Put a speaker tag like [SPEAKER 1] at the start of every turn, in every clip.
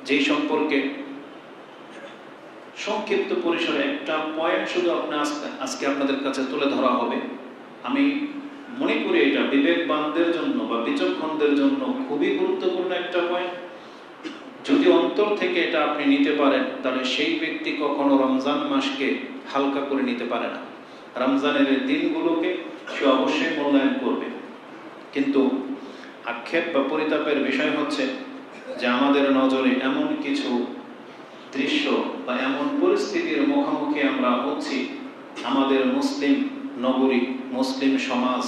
[SPEAKER 1] যেই সম্পর্কে সংক্ষিপ্ত পরিসরে একটা পয়েন্ট শুধু আজকে আপনাদের কাছে তুলে ধরা হবে। আমি মনে করি এটা বিবেকবানদের জন্য বা বিচক্ষণদের জন্য খুবই গুরুত্বপূর্ণ একটা পয়েন্ট। যদি অন্তর থেকে এটা আপনি নিতে পারেন, তাহলে সেই ব্যক্তি কখনো রমজান মাসকে হালকা করে নিতে পারে না। রমজানের দিনগুলোকে সে অবশ্যই মূল্যায়ন করবে। কিন্তু আক্ষেপ বা পরিতাপের বিষয় হচ্ছে যে আমাদের নজরে এমন কিছু দৃশ্য বা এমন পরিস্থিতির মুখোমুখি আমরা হচ্ছি, আমাদের মুসলিম নগরী, মুসলিম সমাজ,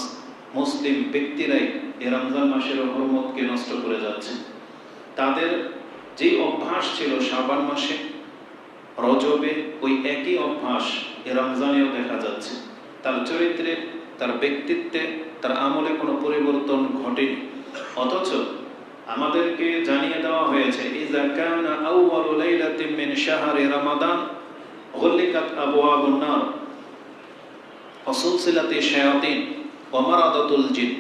[SPEAKER 1] মুসলিম ব্যক্তিরাই এই রমজান মাসের হরমতকে নষ্ট করে যাচ্ছে। তাদের যে অভ্যাস ছিল শাবান মাসে, রজবে, ওই একই অভ্যাস এ রমজানেও দেখা যাচ্ছে। তার চরিত্রে, তার ব্যক্তিত্বে, তার আমলে কোনো পরিবর্তন ঘটেনি। অথচ আমাদেরকে জানিয়ে দেওয়া হয়েছে ইযা কানা আউয়ালু লাইলাতিন মিন শাহরি রমাদান গুলিকাত আবওয়াবুন নার ওয়া সুলসিলাতিশ শায়াতিন ওয়া মারাদাতুল জিন,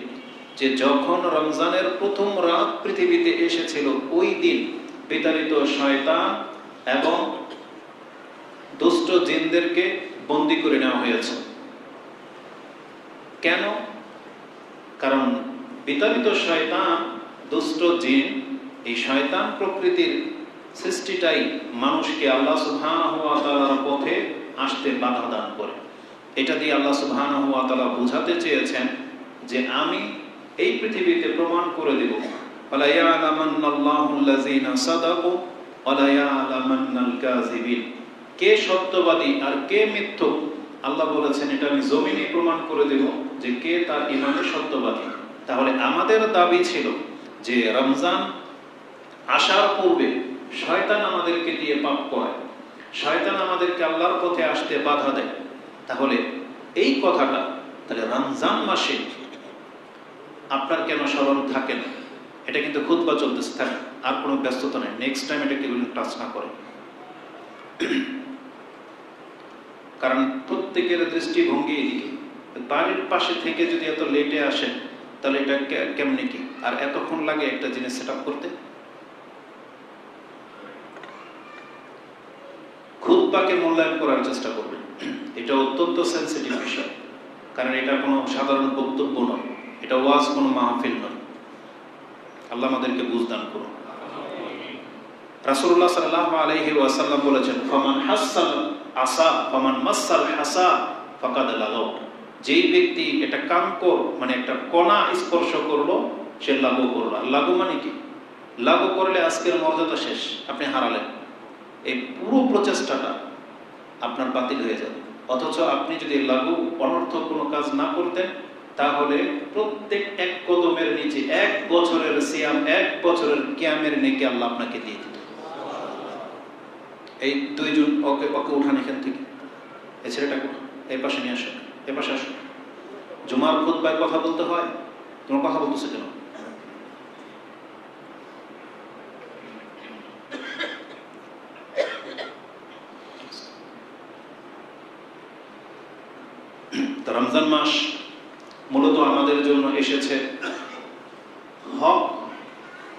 [SPEAKER 1] যে যখন রমজানের প্রথম রাত পৃথিবীতে এসেছিল ওই দিন বিতাড়িত শয়তান এবং দুষ্ট জিনদেরকে বন্দী করে নেওয়া হয়েছে। কেন? কারণ বিতাড়িত শয়তান, দুষ্ট জিন, এই শয়তান প্রকৃতির সৃষ্টিটাই মানুষকে আল্লাহ সুবহানাহু ওয়া তাআলার পথে আসতে বাধা দান করে। এটা দিয়ে আল্লাহ সুবহানাহু ওয়া তাআলা বোঝাতে চেয়েছেন যে আমি এই পৃথিবীতে প্রমাণ করে দেব, ওয়ালা ইয়ালামান্নাল্লাহুল্লাযীনা সাদাকু ওয়ালা ইয়ালামান্নাল কাযিবিন, কে সত্যবাদী আর কে মিথ্যুক আল্লাহ বলেছেন এটা আমি জমিনে প্রমাণ করে দেব যে কে তার ঈমানে সত্যবাদী। তাহলে আমাদের দাবি ছিল যে রমজান আসার পূর্বে শয়তান আমাদেরকে দিয়ে পাপ করায়, শয়তান আমাদেরকে আল্লাহর পথে আসতে বাধা দেয়। তাহলে এই কথাটা তাহলে রমজান মাসে আপনার কেন স্মরণ থাকে না? এটা কিন্তু খুতবা চলতেছে, থাকে, আর কোনো ব্যস্ততা নেই। নেক্সট টাইম এটা কেউ টাচ না করে, কারণ প্রত্যেকের দৃষ্টিভঙ্গি এদিকে। বাড়ির পাশে থেকে যদি এত লেটে আসেন তাহলে এটা কেমনে কি, আর এতক্ষণ লাগে একটা জিনিস সেট আপ করতে? খুতবাকে মূল্যায়ন করার চেষ্টা করবেন। এটা অত্যন্ত সেন্সিটিভ বিষয়, কারণ এটা কোনো সাধারণ বক্তব্য নয়, এটা ওয়াজ কোনো মাহফিল নয়। আল্লাহ আমাদেরকে বুঝদান করুন। রাসূলুল্লাহ সাল্লাল্লাহু আলাইহি ওয়াসাল্লাম বলেছেন ফামান হাসাল আসা ফামান মাসাল হাসা ফাকাদ লাগাও, যেই ব্যক্তি এটা কাঙ্কর মানে একটা কণা স্পর্শ করলো সে লাগু করলো। লাগু মানে কি? লাগু করলে আজকের মর্যাদা শেষ, আপনি হারালেন। এই পুরো প্রচেষ্টাটা আপনার বাতিল হয়ে যাবে। অথচ আপনি যদি লাগু অনর্থক কোনো কাজ না করতেন, তাহলে প্রত্যেক এক কদমের নিচে 1 বছরের সিয়াম, 1 বছরের কিয়ামের নেকি আল্লাহ আপনাকে দিয়ে দিত। এই দুইজন ওকে উঠান এখান থেকে, এই ছেলেটাকে এই পাশে নিয়ে আসো, এ পাশে আসো। জুমার খুতবায় কথা বলতে হয়, তোমার কথা বলতেছে কেন? রমজান মাস মূলত আমাদের জন্য এসেছে হক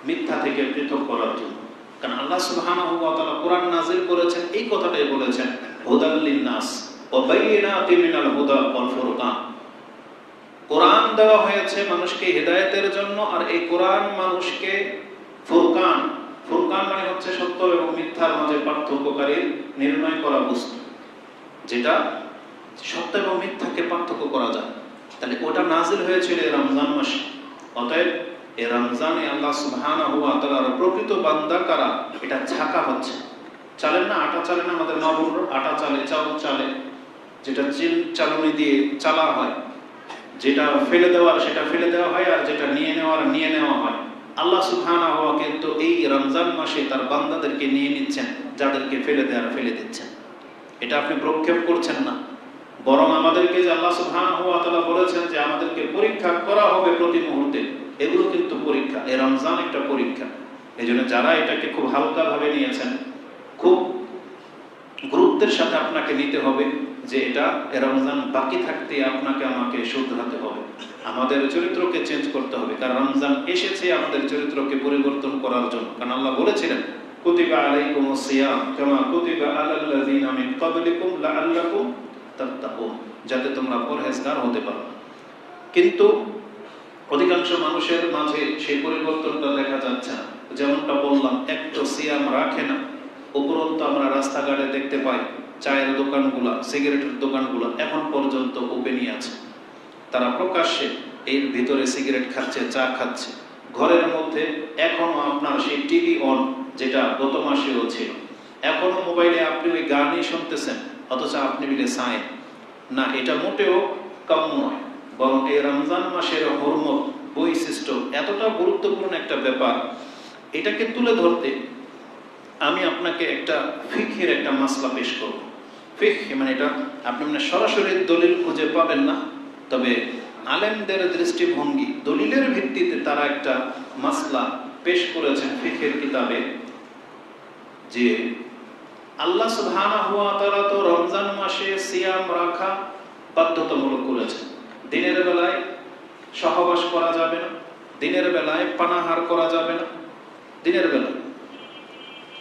[SPEAKER 1] মিথ্যা থেকে পৃথক করার জন্য। কারণ আল্লাহ সুবহানাহু ওয়া তাআলা কোরআন নাযিল করেছেন, এই কথাটাই বলেছেন হুদাল লিন-নাস ওয়া বাইয়িনাতিন মিনাল হুদা ওয়াল ফুরকান। কোরআন দেওয়া হয়েছে মানুষকে হেদায়েতের জন্য, আর এই কোরআন মানুষকে ফুরকান, ফুরকান মানে হচ্ছে সত্য এবং মিথ্যার মাঝে পার্থক্যকারী নির্ণয় করা বস্তু, যেটা সত্য এবং মিথ্যাকে পার্থক্য করা যায়। তাহলে ওটা নাযিল হয়েছিল রমজান মাসে। অতএব এই রমজানে আল্লাহ সুবহানাহু ওয়া তাআলার প্রকৃত বান্দা কারা এটা ছাকা হচ্ছে। চালেন না, আটা চালে না, আমাদের মা বোনরা আটা চালে, চাউল চালে, যেটা চালনি দিয়ে চালা হয়, যেটা ফেলে দেওয়ার সেটা ফেলে দেওয়া হয়, আর যেটা নিয়ে নেওয়ার নিয়ে নেওয়া হয়। আল্লাহ সুবহানাহু ওয়া তাআলা কিন্তু এই রমজান মাসে তার বান্দাদেরকে নিয়ে নিচ্ছেন, যাদেরকে ফেলে দেওয়ার ফেলে দিচ্ছেন। এটা আপনি প্রক্ষেপ করছেন না, বরং আমাদেরকে যে আল্লাহ সুবহানাহু ওয়া তাআলা বলেছেন যে আমাদেরকে পরীক্ষা করা হবে প্রতি মুহূর্তে, এগুলো কিন্তু পরীক্ষা। এই রমজান একটা পরীক্ষা। এই জন্য যারা এটাকে খুব হালকা ভাবে নিয়েছেন, খুব গুরুত্বের সাথে আপনাকে নিতে হবে যে এটা রমজান বাকি থাকতে আপনাকে আমাকে শুধরাতে হবে, আমাদের চরিত্রকে চেঞ্জ করতে হবে। কারণ রমজান এসেছে আমাদের চরিত্রকে পরিবর্তন করার জন্য। কারণ আল্লাহ বলেছিলেন কুতিবা আলাইকুমুস সিয়াম কামা কুতিবা আলাল লাযিনা মিন ক্বাবলিকুম লাআল্লাকুম তাত্তাকুন, যাতে তোমরা পরহেজগার হতে পারো। কিন্তু অধিকাংশ মানুষের মাঝে সেই পরিবর্তনটা দেখা যাচ্ছে না। যেমনটা বললাম, একটু সিয়াম রাখে না, উপরন্তু আমরা রাস্তাঘাটে দেখতে পাই চায়ের দোকানগুলা, সিগারেটের দোকানগুলো এখন পর্যন্ত ওপেনই আছে। তারা প্রকাশ্যে এর ভিতরে সিগারেট খাচ্ছে, চা খাচ্ছে। ঘরের মধ্যে এখনো আপনার সেই টিভি অন, যেটা গত মাসেও ছিল। এখনো মোবাইলে আপনি ওই গানই শুনতেছেন, অথচ আপনি মিলে সাইন না। এটা মোটেও কাম্য নয়, বরং এই রমজান মাসের হরমত, বৈশিষ্ট্য এতটা গুরুত্বপূর্ণ একটা ব্যাপার, এটাকে তুলে ধরতে আমি আপনাকে একটা ফিকহের একটা মাসলা পেশ করব। ফিকহ মানে এটা আপনি মানে সরাসরি দলিল খুঁজে পাবেন না, তবে আলেমদের দৃষ্টিভঙ্গি, দলিলের ভিত্তিতে তারা একটা মাসলা পেশ করেছেন ফিকহের কিতাবে, যে আল্লাহ সুবহানাহু ওয়া তাআলা তো রমজান মাসে সিয়াম রাখা বাধ্যতামূলক করেছেন। দিনের বেলায় সহবাস করা যাবে না, দিনের বেলায় পানাহার করা যাবে না, দিনের বেলায়।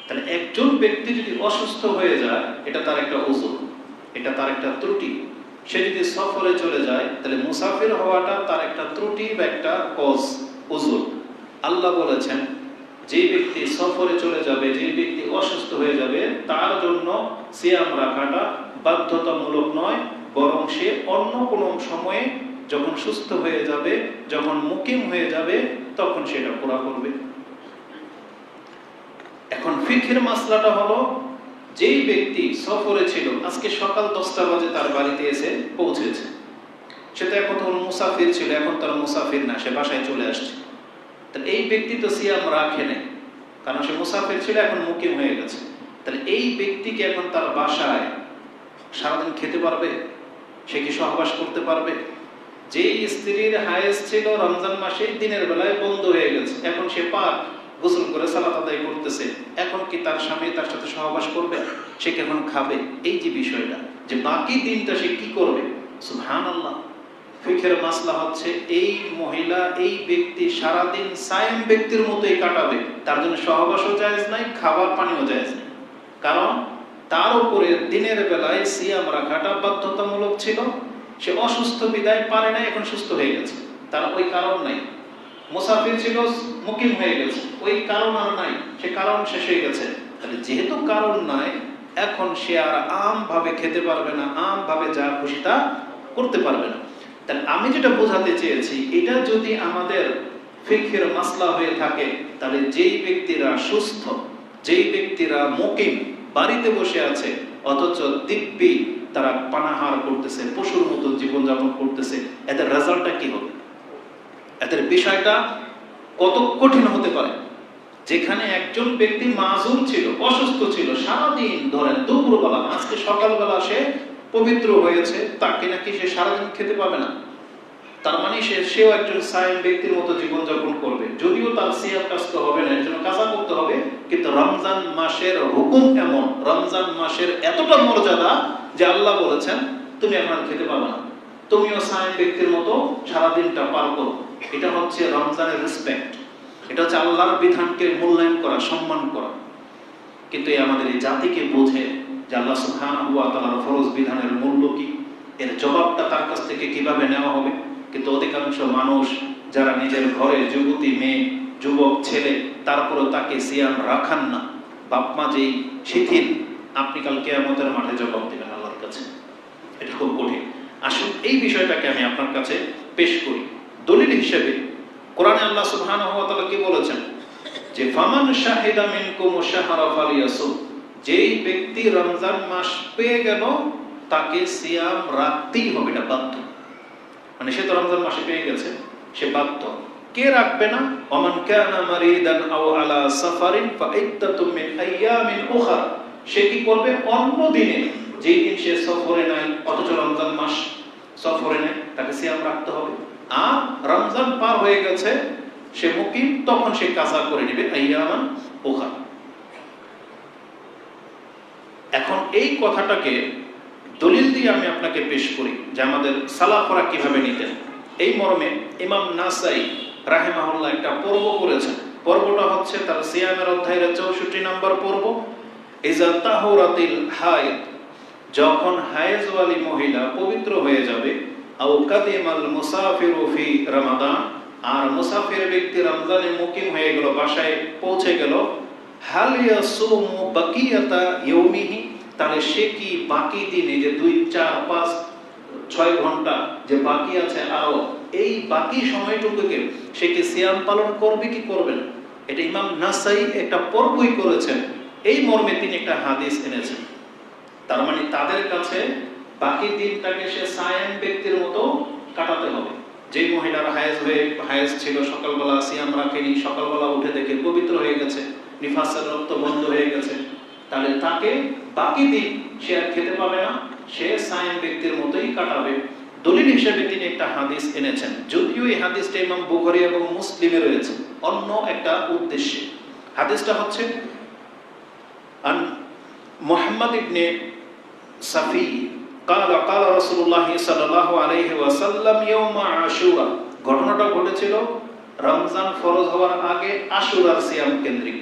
[SPEAKER 1] তাহলে একজন ব্যক্তি যদি অসুস্থ হয়ে যায়, এটা তার একটা উযর, এটা তার একটা ত্রুটি। সে যদি সফরে চলে যায়, তাহলে মুসাফির হওয়াটা তার একটা ত্রুটি বা একটা কজ, উযর। আল্লাহ বলেছেন যে ব্যক্তি সফরে চলে যাবে, যে ব্যক্তি অসুস্থ হয়ে যাবে, তার জন্য সিয়াম রাখাটা বাধ্যতামূলক নয়, বরং সে অন্য কোনো সময়ে যখন সুস্থ হয়ে যাবে, যখন মুকিম হয়ে যাবে, তখন সেটা পুরা করবে। এখন ফিকহের মাসলাটা হলো, যেই ব্যক্তি সফরে ছিল, আজকে সকাল 10টা বাজে তার বাড়িতে এসে পৌঁছেছে, সে তো এখন তখন মুসাফির ছিল, এখন তার মুসাফির না, সে বাসায় চলে আসছে। তাহলে এই ব্যক্তি তো সিয়াম রাখে নাই, কারণ সে মুসাফির ছিল, এখন মুকিম হয়ে গেছে। তাহলে এই ব্যক্তিকে এখন তার বাসায় সারাদিন খেতে পারবে? সে কি সহবাস করতে পারবে? যেই স্ত্রীর হায়েজ ছিল রমজান মাসে, দিনের বেলায় বন্ধ হয়ে গেছে, এখন সে পাক গোসল করে সালাত আদায় করতেছে, এখন কি তার স্বামী তার সাথে সহবাস করবে? সে কি এখন খাবে? এই যে বিষয়টা, যে বাকি দিনটা সে কি করবে? সুবহানাল্লাহ। ফিকহের মাসলা হচ্ছে, এই মহিলা, এই ব্যক্তি সারাদিন সায়েম ব্যক্তির মতোই কাটাবে, তার জন্য সহবাসও জায়েজ নাই, খাবার পানিও জায়েজ নাই। কারণ তার উপরে দিনের বেলায় সিয়াম রাখাটা বাধ্যতামূলক ছিল। সে অসুস্থ বিদায় পারে না, এখন সুস্থ হয়ে গেছে, তার ওই কারণ নাই। মুসাফির ছিল, মুকিম হয়ে গেছে, ওই কারণ আর নাই, সে কারণ শেষ হয়ে গেছে। তাহলে যেহেতু কারণ নাই, এখন সে আর আম ভাবে খেতে পারবে না, আম ভাবে যা খুশি তা করতে পারবে না। তাহলে আমি যেটা বোঝাতে চেয়েছি, এটা যদি আমাদের ফিকহের মাসলা হয়ে থাকে, তাহলে যেই ব্যক্তিরা সুস্থ, যেই ব্যক্তিরা মুকিম, বাড়িতে বসে আছে, অথচ দিব্যি তারা পানাহার করতেছে, পশুর মতো জীবনযাপন করতেছে, এদের রেজাল্টটা কি হবে? এদের বিষয়টা কত কঠিন হতে পারে। যেখানে একজন ব্যক্তি মাজুর ছিল, অসুস্থ ছিল, সারাদিন ধরেন দুপুরবেলা, আজকে সকালবেলা সে পবিত্র হয়েছে, তাকে নাকি সে সারাদিন খেতে পাবে না। তার মানে সেও একজন সায়েম ব্যক্তির মতো জীবনযাপন করবে, যদিও তার সিয়াম কাজ হবে না, এর জন্য কাজা করতে হবে। কিন্তু রমজান মাসের হুকুম এমন, রমজান মাসের এতটা মর্যাদা যে আল্লাহ বলেছেন তুমি এখন খেতে পাবে না, তুমিও সায়েম ব্যক্তির মতো সারাদিনটা পার করো। এটা হচ্ছে রমজানের রেসপেক্ট, এটা হচ্ছে আল্লাহর বিধানকে মূল্যায়ন করা, সম্মান করা। কিন্তু আমাদের এই জাতিকে বোঝে যে আল্লাহ সুবহানাহু ওয়া তাআলার ফরজ বিধানের মূল্য কি, এর জবাবটা তার কাছ থেকে কিভাবে নেওয়া হবে। কিন্তু অধিকাংশ মানুষ যারা নিজের ঘরে যুবতী মেয়ে, যুবক ছেলে, তারপরেও তাকে সিয়াম রাখান না, বাপ মা যেই শিথিল, আপনি কাল কিয়ামতের মাঠে জবাব দেবেন আল্লাহর কাছে। এটা খুব কঠিন। আসুন এই বিষয়টাকে আমি আপনার কাছে পেশ করি দলিল হিসেবে। কোরআনে আল্লাহ সুবহানাহু ওয়া তাআলা কি বলেছেন, যে ফামান শাহিদা মিনকুম শাহরা ফালিয়াসুম, যেই ব্যক্তি রমজান মাস পেয়ে গেল তাকে সিয়াম রাখতেই হবে, এটা বাধ্য। মানে সে তো রমজান মাসে পেয়ে গেছে, সে বাধ্য। কে রাখবে না? ওমান কানা মারিদান আও আলা সাফারিন ফাইদ্দাতুম মিন আইয়ামিন উখরা, সে কি করবে? অন্য দিনে, যেই দিন সে সফরে নাই, অথচ রমজান মাস সফরে নেই, তাকে সিয়াম রাখতে হবে। আর রমজান পার হয়ে গেছে, সে মুকিম, তখন সে কাজা করে নেবে আইয়ামান উখরা। এখন এই কথাটাকে দলিল দিয়ে আমি আপনাকে পেশ করি যে আমাদের সালাফরা কিভাবে নিতেন। এই মর্মে ইমাম নাসাই রাহিমাহুল্লাহ একটা পর্ব করেছেন, পর্বটা হচ্ছে তার সিয়ামের অধ্যায়ের 64 নম্বর পর্ব। ইজা তাহুরাতিল হায়েদ, যখন হায়েজওয়ালি মহিলা পবিত্র হয়ে যাবে, আও কাদিমাল মুসাফিরু ফি রমাদান, আর মুসাফির ব্যক্তি রমজানে মুকিম হয়ে গেল, বাসায় পৌঁছে গেল, হাল ইয়াসুমু বাকিয়াতা ইয়াউমিহি, তাহলে সে কি বাকি দিনে যে 2, 4, 5, 6 ঘন্টা যে বাকি আছে আরো, এই বাকি সময়টুকুকে সে কি সিয়াম পালন করবে কি করবে না? এটা ইমাম নাসাই একটা পর্বই করেছেন, এই মর্মে তিনি একটা হাদিস এনেছেন। তার মানে তাদের কাছে বাকি দিনটাকে সে সায়েম ব্যক্তির মতো কাটাতে হবে। যে মহিলার হায়েজ ছিল, সকালবেলা সিয়াম রাখেনি, সকালবেলা উঠে দেখে পবিত্র হয়ে গেছে, নিফাসের রক্ত বন্ধ হয়ে গেছে, তাহলে তাকে বাকি দিন সে আর খেতে পাবে না, সে সায়েম ব্যক্তির মতোই কাটাবে। দলিল হিসেবে তিনি একটা হাদিস এনেছেন, যদিও এই হাদিসটা ইমাম বুখারী এবং মুসলিমে রয়েছে অন্য একটা উদ্দেশ্যে। হাদিসটা হচ্ছে আন মুহাম্মদ ইবনে সাফি قال قال رسول الله صلى الله عليه وسلم يوم عاشوراء, ঘটনাটা ঘটেছিল রমজান ফরজ হওয়ার আগে আশুরার সিয়াম কেন্দ্রিক।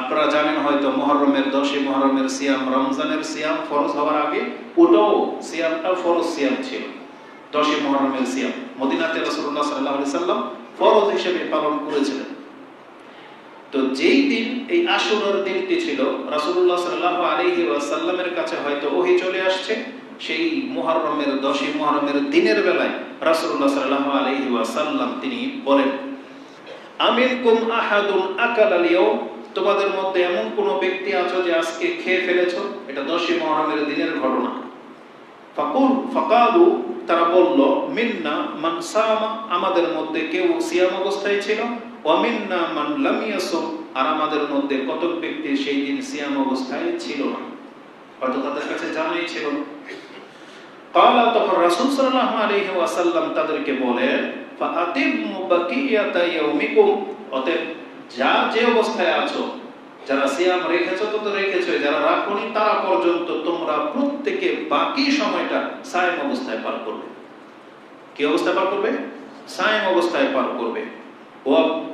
[SPEAKER 1] আপনারা জানেন হয়তো মুহররমের 10 মুহররমের সিয়াম, রমজানের সিয়াম ফরজ হওয়ার আগে ওটাও সিয়ামটা ফরজ সিয়াম ছিল। 10 মুহররমের সিয়াম মদিনাতে রাসূলুল্লাহ সাল্লাল্লাহু আলাইহি সাল্লাম ফরজ হিসেবে পালন করেছিলেন। তো যেই দিন এই আশুরার দিনটি ছিল, রাসূলুল্লাহ সাল্লাল্লাহু আলাইহি ওয়াসাল্লামের কাছে হয়তো ওহী চলে আসছে, সেই মুহররমের 10 মুহররমের দিনের বেলায় রাসূলুল্লাহ সাল্লাল্লাহু আলাইহি ওয়াসাল্লাম তিনি বলেন, আমিনকুম আহাদুন আকালাল ইয়াওম, তোমাদের মধ্যে এমন কোন ব্যক্তি আছো যে আজকে খেয়ে ফেলেছো? এটা 10 মুহররমের দিনের ঘটনা। ফাকালু, তারা বলল, মিন্না মান সামা, আমাদের মধ্যে কেউ সিয়াম অবস্থায় ছিল, ওয়া মিন্না মান লাম ইয়াসুম, আর আমাদের মধ্যে কতক ব্যক্তি সেই দিন সিয়াম অবস্থায় ছিল না, হয়তো তাদের কাছে জানাই ছিল না। ক্বালা, তখন রাসূল সাল্লাল্লাহু আলাইহি ওয়াসাল্লাম তাদেরকে বলেন, ফাআতিমু বাকিয়াতা ইয়াউমিকুম, অতএব যা যে অবস্থায় আছো, যারা সিয়াম রেখেছো তো রেখেছো, যারা রাখোনি তারা পর্যন্ত তোমরা প্রত্যেকে বাকি সময়টা সায়েম অবস্থায় পার করবে। কি অবস্থায় পার করবে? সায়েম অবস্থায় পার করবে।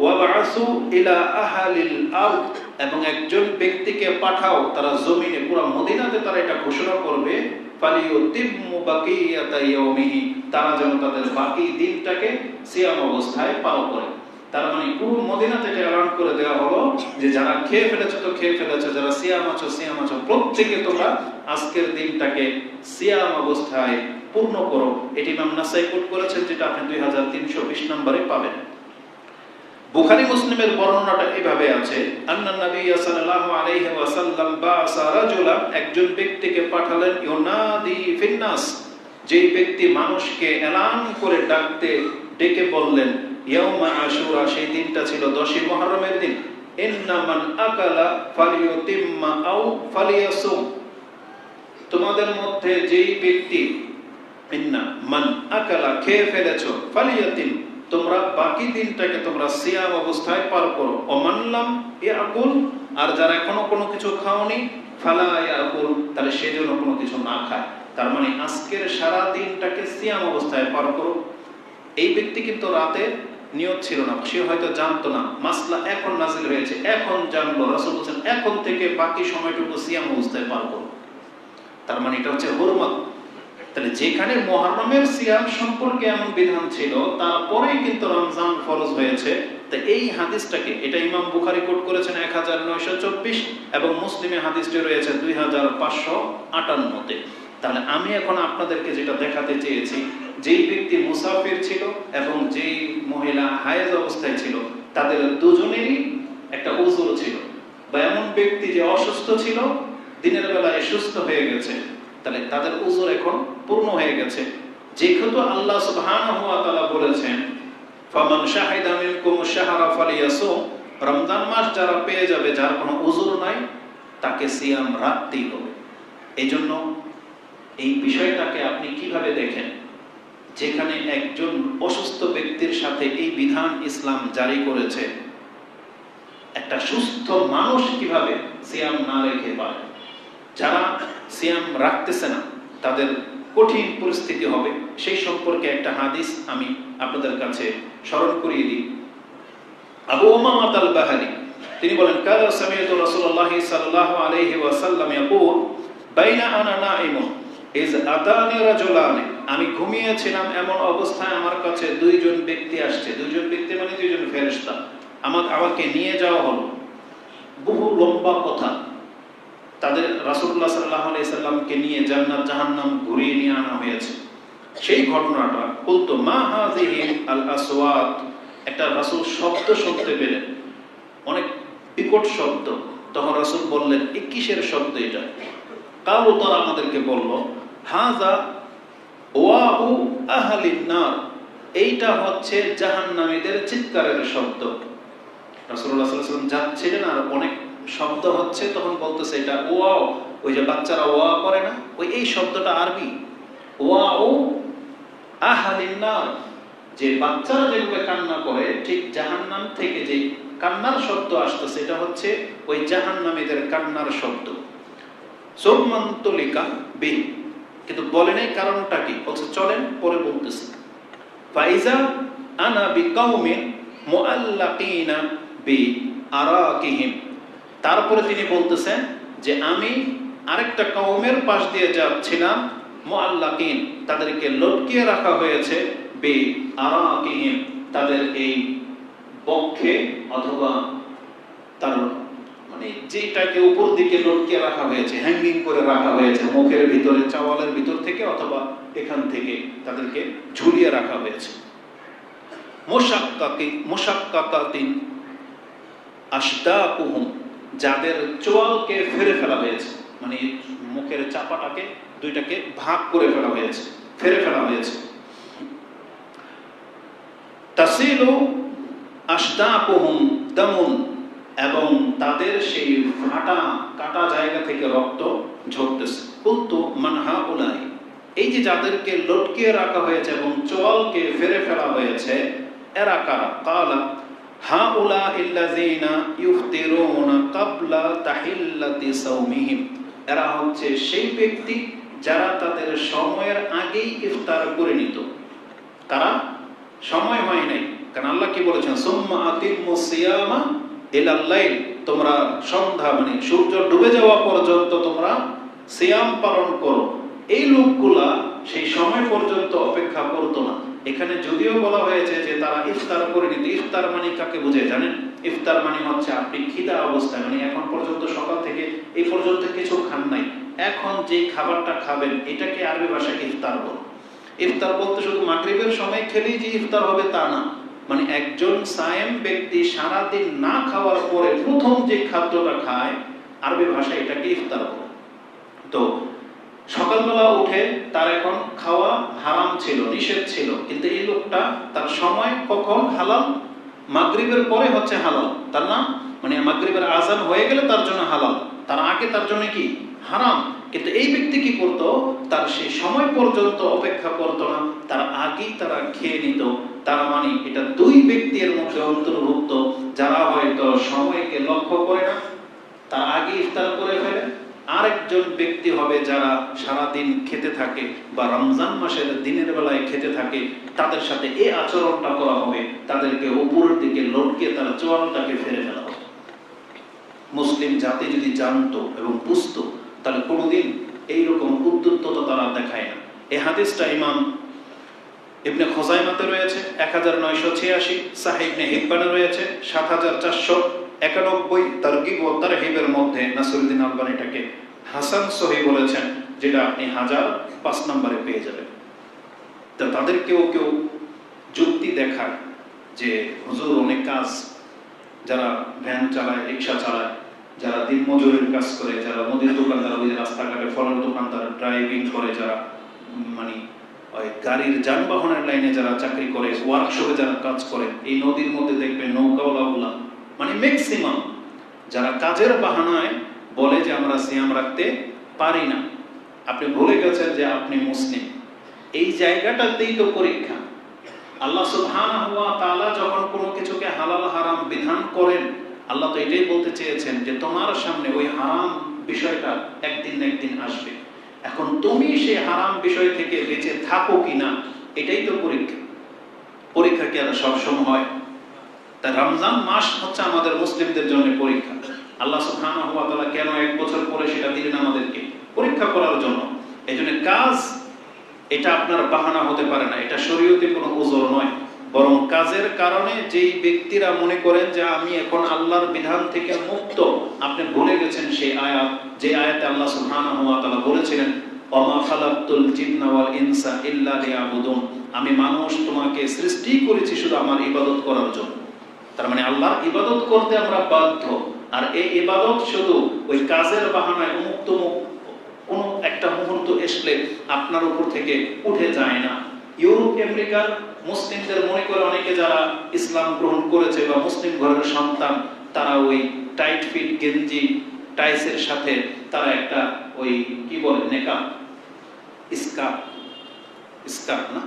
[SPEAKER 1] ওয়া বা'সু ইলা আহলিল আরদ, এবং একজন ব্যক্তিকে পাঠাও, তারা জমিনে পুরো মদিনাতে তারা এটা ঘোষণা করবে, ফালিয়ুতিমু বাকিয়াতা ইয়াউমিহি, তারা যেন তাদের বাকি দিনটাকে সিয়াম অবস্থায় পার করে। তার মানে পুরো মদিনাতে এটা এলান করে দেওয়া হলো যে যারা খেয়ে ফেলেছো তো খেয়ে ফেলেছো, যারা সিয়াম আছো প্রত্যেকে তোমরা আজকের দিনটাকে সিয়াম অবস্থায় পূর্ণ করো। এটি ইমাম নাসাই কোট করেছেন, যেটা আপনি 2320 নম্বরে পাবেন। বুখারী মুসলিমের বর্ণনাটা এভাবে আছে, আন্নান নবী সাল্লাল্লাহু আলাইহি ওয়াসাল্লাম বা'সা রাজুলা, একজন ব্যক্তিকে পাঠালেন, ইউনাদি ফিন্নাস, যেই ব্যক্তি মানুষকে এলান করে ডেকে বললেন, ইয়াউমা আশুরা, সেই দিনটা ছিল 10 মুহররমের দিন, ইন্না মান আকালা ফালিয়ুতিম্মা আও ফালিয়াসুম, তোমাদের মধ্যে যেই ব্যক্তি, ইন্না মান আকালা, খেয়ে ফেলেছো, ফালিয়াতিম, তোমরা বাকি দিনটাকে তোমরা সিয়াম অবস্থায় পার করো। অমানলাম ইয়াকুল, আর যারা এখনো কোনো কিছু খাওনি, ফালা ইয়াকুল, তাহলে সে যেন কোনো কিছু না খায়। তার মানে আজকের সারা দিনটাকে সিয়াম অবস্থায় পার করো। এই ব্যক্তি কিন্তু রাতে নিয়ত ছিল না, সে হয়তো জানতো না, মাসলা এখন নাজিল হয়েছে, এখন জানলো, রাসূল বলেছেন এখন থেকে বাকি সময়টুকু সিয়াম অবস্থায় পার করো। তার মানে এটা হচ্ছে হুরমত। তাহলে যেখানে মুহররমের সিয়াম সম্পর্কে এমন বিধান ছিল, তারপরেই কিন্তু রমজান ফরজ হয়েছে। তো এই হাদিসটাকে, এটা ইমাম বুখারী কোট করেছেন 1924 এবং মুসলিমে হাদিসটি রয়েছে 2558-তে। তাহলে আমি এখন আপনাদেরকে যেটা দেখাতে চেয়েছি, যেই ব্যক্তি মুসাফির ছিল এবং যেই মহিলা হায়েজ অবস্থায় ছিল, তাদের দুজনেরই একটা উযর ছিল, বা এমন ব্যক্তি যে অসুস্থ ছিল, দিনের বেলায় সুস্থ হয়ে গেছে, তাহলে তাদের উযর এখন পূর্ণ হয়ে গেছে। যেহেতু আল্লাহ সুবহানাহু ওয়া তাআলা বলেছেন, ফামান শাহিদা মিনকুম শাহরা ফালিয়াসুম, রমজান মাস যারা পেয়ে যাবে, যার কোনো উযর নাই, তাকে সিয়াম রাখতেই হবে। এইজন্য এই বিষয়টাকে আপনি কিভাবে দেখেন, যেখানে একজন অসুস্থ ব্যক্তির সাথে এই বিধান ইসলাম জারি করেছে, একটা সুস্থ মানুষ কিভাবে সিয়াম না রেখে পারে? যারা সিয়াম রাখতেছে না তাদের কঠিন পরিস্থিতি হবে, সেই সম্পর্কে একটা হাদিস আমি আপনাদের কাছে স্মরণ করিয়ে দিই। আবু উমামা আল-বাহলি তিনি বলেন, কালা সামিআতু রাসূলুল্লাহ সাল্লাল্লাহু আলাইহি ওয়াসাল্লাম ইয়াকুল বাইনা আনা নাইমুন ইজ আতানি রাজুলানি, আমি ঘুমিয়েছিলাম এমন অবস্থায় আমার কাছে দুইজন ব্যক্তি আসছে। দুইজন ব্যক্তি মানে দুইজন ফেরেশতা। আমাকে নিয়ে যাওয়া হলো। বহু লম্বা কথা। তাদের রাসূলুল্লাহ সাল্লাল্লাহু আলাইহি সাল্লামকে নিয়ে জান্নাত জাহান্নাম ঘুরিয়ে নিয়ে আনা হয়েছে। সেই ঘটনাটা বলতো মা হাযিহি আল আসওয়াত, একটা রাসূল শব্দ শুনতে পেলেন, অনেক বিকট শব্দ। তখন রাসূল বললেন, এই কিসের শব্দ এটা? কালু, তারা আমাদেরকে বলল, হাযা ওয়াউ আহলিন নার, এইটা হচ্ছে জাহান্নামীদের চিৎকারের শব্দ। রাসূলুল্লাহ সাল্লাল্লাহু আলাইহি ওয়াসাল্লাম যাচ্ছিলেন আর অনেক শব্দ হচ্ছে, তখন বলতেছে এটা ওয়াও, ওই যে বাচ্চারা ওয়া করে না, ওই এই শব্দটা আরবি ওয়াউ আহলিন নার, যে বাচ্চারা যেভাবে কান্না করে ঠিক জাহান্নাম থেকে যে কান্নার শব্দ আসতেছে এটা হচ্ছে ওই জাহান্নামীদের কান্নার শব্দ। সুরমান্তুলিকা বি, কিন্তু বলেন এই কারণটা কি, বলছে চলেন পরে বলতেছি। ফাইজা আনা বিকাউমিন মুআল্লাকিনা বি আরাকিহিম, তারপরে তিনি বলতেছেন যে আমি আরেকটা কওমের পাশ দিয়ে যাচ্ছিলাম, মুআল্লাকিন, তাদেরকে লটকিয়ে রাখা হয়েছে, বি আরাকিহিম, তাদের এই বক্ষে অথবা তার মানে যেটাকে উপর দিকে লটকিয়ে রাখা হয়েছে, হ্যাঙ্গিং করে রাখা হয়েছে, মুখের ভিতরে চাওয়ালের ভিতর থেকে অথবা এখান থেকে তাদেরকে ঝুলিয়ে রাখা হয়েছে। মুশাক্কাকাতিন আশদাকুহুম, যাদের চোয়ালকে ফেরে ফেলা হয়েছে, মানে মুখের চাপাটাকে দুইটাকে ভাগ করে ফেলা হয়েছে, ফেরে ফেলা হয়েছে। তাসিলু আশদাকুহুম দামুন, এবং তাদের সেই ফাটা কাটা জায়গা থেকে রক্ত ঝরতেছে। কুলতু মান হাউলাই, এই যে যাদেরকে লটকিয়ে রাখা হয়েছে এবং চোয়ালকে ফেরে ফেলা হয়েছে এরা কারা? কালা হাউলা ইল্লাযিনা ইফতিরুনা ক্বাবলা তাহিল্লাতি সাওমিহিম, এরা হচ্ছে সেই ব্যক্তি যারা তাদের সময়ের আগেই ইফতার করে নিত। তারা সময় হয় নাই, কারণ আল্লাহ কি বলেছেন, সুম্মা আতিম্মুস সিয়ামা ইলাল লাইল, তোমরা সন্ধ্যা মানে সূর্য ডুবে যাওয়া পর্যন্ত তোমরা সিয়াম পালন করো। এই লোকগুলা সেই সময় পর্যন্ত অপেক্ষা করতো না। এখানে যদিও বলা হয়েছে যে তারা ইফতার করে নিত, ইফতার মানে কাকে বোঝায় জানেন? ইফতার মানে হচ্ছে আপনি খিদা অবস্থায়, মানে এখন পর্যন্ত সকাল থেকে এই পর্যন্ত কিছু খান নাই, এখন যে খাবারটা খাবেন এটাকে আরবি ভাষায় ইফতার বলে। ইফতার বলতে শুধু মাগরিবের সময় খেলেই যে ইফতার হবে তা না, মানে একজন সায়েম ব্যক্তি সারাদিন না খাওয়ার পরে প্রথম যে খাদ্যটা খায় আরবি ভাষায় এটাকে ইফতার বলে। তো সকালবেলা উঠে তার এখন খাওয়া হারাম ছিল, নিষেধ ছিল, কিন্তু এই লোকটা তার সময় কখন হালাল, মাগরিবের পরে হচ্ছে হালাল, তার না মানে মাগরিবের আজান হয়ে গেলে তার জন্য হালাল, তার আগে তার জন্য কি হারাম। কিন্তু এই ব্যক্তি কি করতো, তার সেই সময় পর্যন্ত অপেক্ষা করতো না, তার আগেই তারা খেয়ে নিত। তার মানে এটা দুই ব্যক্তির মধ্যে অন্তর্ভুক্ত, যারা হয়তো সময়কে লক্ষ্য করে না, তার আগে ইফতার করে ফেলে। আরেকজন ব্যক্তি হবে যারা সারাদিন খেতে থাকে বা রমজান মাসের দিনের বেলায় খেতে থাকে, তাদের সাথে এই আচরণটা করা হবে, তাদেরকে উপরের দিকে লটকিয়ে তারা চোয়ালটাকে ফেরে ফেলা হবে। মুসলিম জাতি যদি জানতো এবং বুঝতো তাহলে কোনোদিন এইরকম উদ্যুত্ততা তারা দেখায় না। এই হাদিসটা ইমাম ইবনে খুজাইমাতে রয়েছে 1986, সাহিহ ইবনে হিব্বানে রয়েছে 7491, তারগিব ওয়া তারহিবের মধ্যে নাসিরউদ্দিন আলবানী এটাকে হাসান সহিহ বলেছেন, যেটা আপনি 1005 নম্বরে পেয়ে যাবেন। তো তাদের কেউ কেউ যুক্তি দেখায় যে হুজুর অনেক কাজ, যারা ভ্যান চালায়, রিক্সা চালায়, যারা দিনমজুরের কাজ করে, যারা মুদির দোকানদার, ওই রাস্তাঘাটে ফলের দোকানদার, ড্রাইভিং করে, যারা মানে ওই গাড়ির যানবাহনের লাইনে যারা চাকরি করে, ওয়ার্কশপে যারা কাজ করে, এই নদীর মধ্যে দেখবেন নৌকাওয়ালাগুলা, মানে ম্যাক্সিমাম যারা কাজের বাহানায় বলে যে আমরা সিয়াম রাখতে পারি না। আপনি ভুলে গেছেন যে আপনি মুসলিম। এই জায়গাটাতেই তো পরীক্ষা। আল্লাহ সুবহানাহু ওয়া তাআলা যখন কোনো কিছুকে হালাল হারাম বিধান করেন, আল্লাহ তো এটাই বলতে চেয়েছেন যে তোমার সামনে ওই হারাম বিষয়টা একদিন না একদিন আসবে। এখন তুমি সেই হারাম বিষয় থেকে বেঁচে থাকো কিনা, এটাই তো পরীক্ষা। পরীক্ষা কি আর সবসময় হয়? তা রমজান মাস হচ্ছে আমাদের মুসলিমদের জন্য পরীক্ষা। আল্লাহ সুবহানাহু ওয়া তাআলা কেন এক বছর পরে সেটা দিলেন আমাদেরকে? পরীক্ষা করার জন্য। এই জন্য কাজ এটা আপনার বাহানা হতে পারে না, এটা শরীয়তে কোনো ওজর নয়, বরং কাজের কারণে যেই ব্যক্তিরা মনে করেন যে আমি এখন আল্লাহর বিধান থেকে মুক্ত, আপনি ভুলে গেছেন সেই আয়াত, যে আয়াতে আল্লাহ সুবহানাহু ওয়া তাআলা বলেছিলেন ওয়ামা খালাকতুল জিন্না ওয়াল ইনসা ইল্লা লিয়াবুদুন, আমি মানুষ তোমাকে সৃষ্টি করেছি শুধু আমার ইবাদত করার জন্য। তার মানে আল্লাহর ইবাদত করতে আমরা বাধ্য, আর এই ইবাদত শুধু ওই কাজের বাহানায় মুক্ত কোন একটা মুহূর্ত আসলে আপনার উপর থেকে উঠে যায় না। ইউরোপ আমেরিকার মুসলিমদের মনে করে অনেকে যারা ইসলাম গ্রহণ করেছে বা মুসলিম ঘরের সন্তান, তারা ওই টাইট ফিট গেঞ্জি টাইসের সাথে তারা একটা ওই কি বলে নেকাব স্কার্ফ না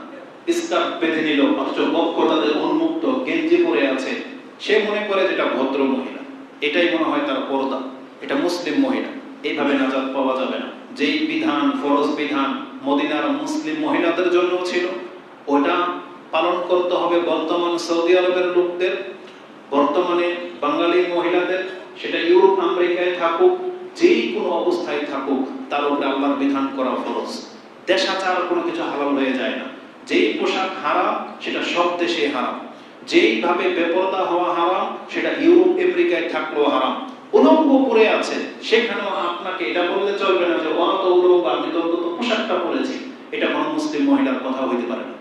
[SPEAKER 1] স্কার্ফ বেঁধে নিল, অথচ বক্ষ তাদের উন্মুক্ত, গেঞ্জি পরে আছে, সে মনে করে যেটা ভদ্র মহিলা, এটাই মনে হয় তার পর্দা, এটা মুসলিম মহিলা। এইভাবে নাজাত পাওয়া যাবে না। যেই বিধান, ফরজ বিধান মদিনার মুসলিম মহিলাদের জন্য ছিল, ওটা পালন করতে হবে বর্তমান সৌদি আরবের লোকদের, বর্তমানে বাঙালি মহিলাদের, সেটা ইউরোপ আমেরিকায় থাকুক, যেই কোনো অবস্থায় থাকুক, তার উপরে আল্লাহর বিধান করা ফরজ। দেশাচার কোনো কিছু হালাল হয়ে যায় না। যেই পোশাক হারাম সেটা সব দেশে হারাম, যেইভাবে বেপরদা হওয়া হারাম সেটা ইউরোপ আমেরিকায় থাকলেও হারাম। উলঙ্গ পরে আছে সেখানেও আপনাকে এটা বললে চলবে না যে ও তো উলঙ্গ, আমি তো পোশাকটা পরেছি, এটা কোনো মুসলিম মহিলার কথা হইতে পারে না।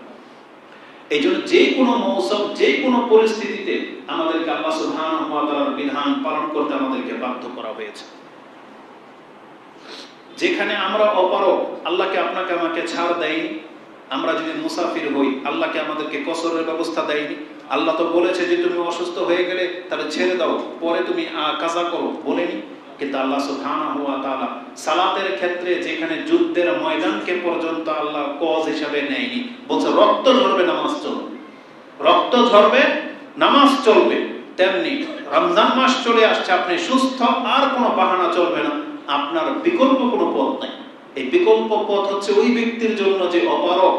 [SPEAKER 1] এই জন্য যে কোনো মৌসুম, যে কোনো পরিস্থিতিতে আমাদেরকে আল্লাহ সুবহানাহু ওয়া তাআলার বিধান পালন করতে আমাদেরকে বাধ্য করা হয়েছে। যেখানে আমরা অপারগ, আল্লাহকে আপনাকে আমাকে ছাড় দেয়নি। আমরা যদি মুসাফির হই, আল্লাহকে আমাদেরকে কসরের ব্যবস্থা দেয়নি। আল্লাহ তো বলেছে যে তুমি অসুস্থ হয়ে গেলে তাহলে ছেড়ে দাও, পরে তুমি কাজা করো, বলেনি। কিন্তু আল্লাহ সুবহানাহু ওয়া তাআলা সালাতের ক্ষেত্রে যেখানে যুদ্ধের ময়দানকে পর্যন্ত আল্লাহ কজ হিসাবে নেয়নি, বলছে রক্ত ঝরবে নামাজ চলবে, রক্ত ঝরবে নামাজ চলবে। তেমনি রমজান মাস চলে আসছে, আপনি সুস্থ, আর কোনো বাহানা চলবে না, আপনার বিকল্প কোনো পথ নাই। এই বিকল্প পথ হচ্ছে ওই ব্যক্তির জন্য যে অপারগ,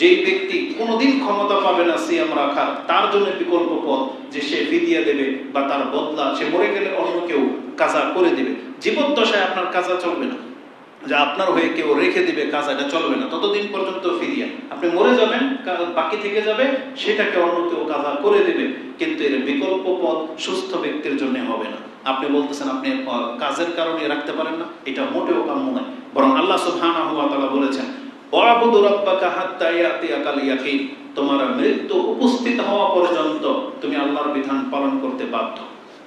[SPEAKER 1] যেই ব্যক্তি কোনোদিন ক্ষমতা পাবে না সিয়াম রাখার, তার জন্য বিকল্প পথ যে সে ফিদিয়া দেবে বা তার বদলা, সে মরে গেলে অন্য কেউ কাজা করে দিবে। জীবদ্দশায় আপনার কাজা চলবে না, যে আপনার হয়ে কেউ রেখে দিবে কাজা, এটা চলবে না, ততদিন পর্যন্ত ফিদিয়া। আপনি মরে যাবেন, বাকি থেকে যাবে, সেটাকে অন্য কেউ কাজা করে দিবে। কিন্তু এর বিকল্প পথ সুস্থ ব্যক্তির জন্য হবে না। আপনি বলতেছেন আপনি কাজের কারণে রাখতে পারেন না, এটা মোটেও কাম্য নয়। বরং আল্লাহ সুবহানাহু ওয়া তাআলা বলেছেন ওয়াবুদু রাব্বাকা হাত্তা ইয়াতিয়াকাল ইয়াকিন, তোমার মৃত্যু উপস্থিত হওয়া পর্যন্ত তুমি আল্লাহর বিধান পালন করতে বাধ্য।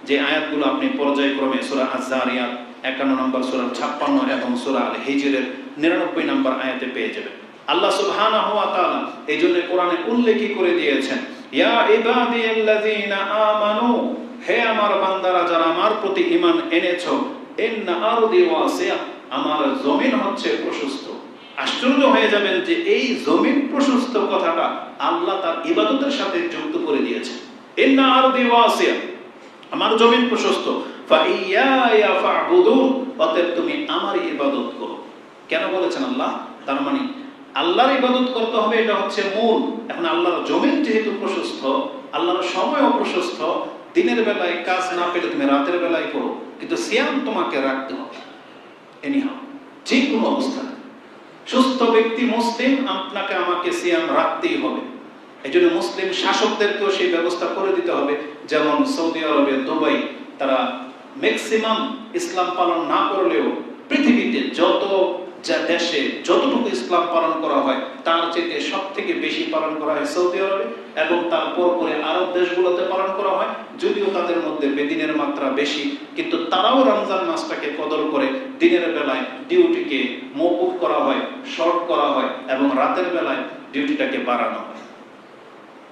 [SPEAKER 1] যে আয়াতগুলো আপনি পর্যায়ক্রমে সূরা আয-যারিয়াত 51 নম্বর, সূরা 56 এবং সূরা আল হিজরের 99 নম্বর আয়াতে পেয়ে যাবেন। আল্লাহ সুবহানাহু ওয়া তাআলা এই জন্য কোরআনে উল্লেখ করে দিয়েছেন, ইয়া ইবাদিয়াল্লাযীনা আমানু, হে আমার বান্দারা যারা আমার প্রতি ঈমান এনেছো, ইন্না আরদি ওয়াসিয়া, আমার জমিন হচ্ছে প্রশস্ত। আশ্চর্য হয়ে যাবেন যে এই জমিন প্রশস্ত কথাটা আল্লাহ তার ইবাদতের সাথে যুক্ত করে দিয়েছেন। ইন্না আরদি ওয়াসিয়া, আমার জমিন প্রশস্ত, ফাইয়ায়া ফা'বুদুন, অতএব তুমি আমার ইবাদত করো। কেন বলেছেন আল্লাহ? তার মানে আল্লাহর ইবাদত করতে হবে, এটা হচ্ছে মূল। এখন আল্লাহর জমিন যেহেতু প্রশস্ত, আল্লাহর সময়ও প্রশস্ত, দিনের বেলায় কাজ না পেলে তুমি রাতের বেলায় করো, কিন্তু সিয়াম তোমাকে রাখতে হবে এনিহাউ, যে কোনো অবস্থায়। সুস্থ ব্যক্তি মুসলিম, আপনাকে আমাকে সিয়াম রাখতেই হবে। এই জন্য মুসলিম শাসকদেরকেও সেই ব্যবস্থা করে দিতে হবে। যেমন সৌদি আরবে, দুবাই, তারা ম্যাক্সিমাম ইসলাম পালন না করলেও পৃথিবীতে যত দেশে যতটুকু ইসলাম পালন করা হয় তার চেয়ে সব থেকে বেশি পালন করা হয় সৌদি আরবে, এবং তারপর পরে আরব দেশগুলোতে পালন করা হয়। যদিও তাদের মধ্যে বেদিনের মাত্রা বেশি, কিন্তু তারাও রমজান মাসটাকে কদর করে দিনের বেলায় ডিউটিকে মওকুফ করা হয়, শর্ট করা হয়, এবং রাতের বেলায় ডিউটিটাকে বাড়ানো হয়।